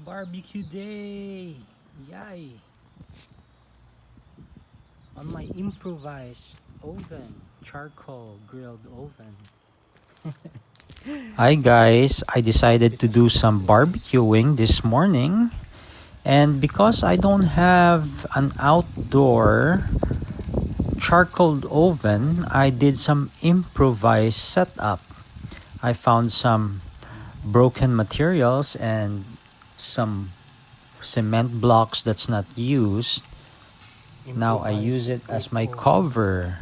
Barbecue day! Yay! On my improvised oven, charcoal grilled oven. Hi guys, I decided to do some barbecuing this morning, and because I don't have an outdoor charcoal oven, I did some improvised setup. I found some broken materials and some cement blocks that's not used. Now I use it as my cover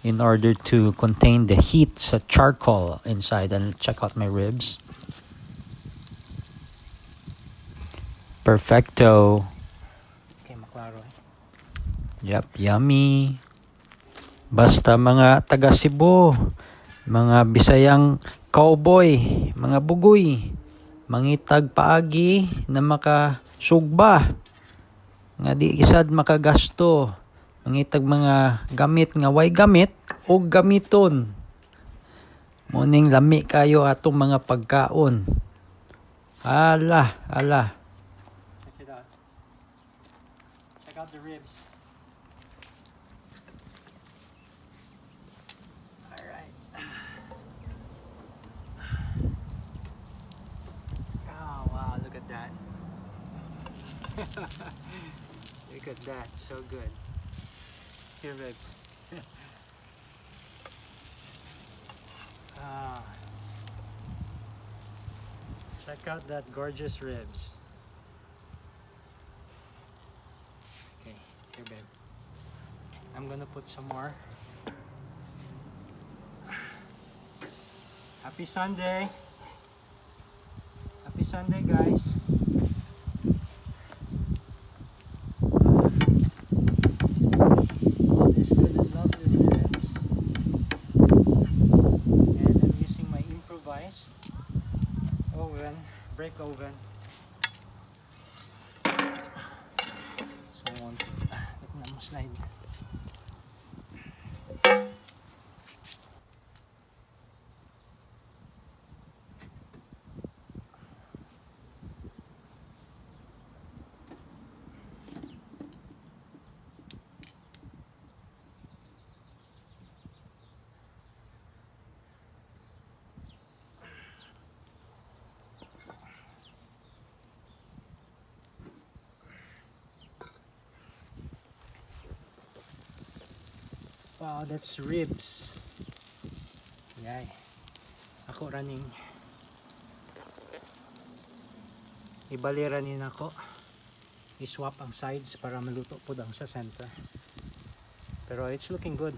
in order to contain the heat sa charcoal inside. And check out my ribs. Perfecto. Okay, maklaro. Yep, yummy. Basta mga taga Cebu, mga Bisayang cowboy, mga bugoy, mangitag paagi na makasugba, nga di isad makagasto, mangitag mga gamit nga way gamit o gamiton. Muning lami kayo atong mga pagkaon. Ala. Check it out. Check out the ribs. Alright. Oh wow, look at that. Look at that, so good. Here, babe. Check out that gorgeous ribs. Okay, here, babe. I'm gonna put some more. Happy Sunday. Happy Sunday, guys. All this good and lovely ribs. And I'm using my improvised oven, brick oven. So I want to slide. Wow, that's ribs. Yay. Ako running. Ibaliranin ako. I-swap ang sides para maluto po ang sa center. Pero it's looking good.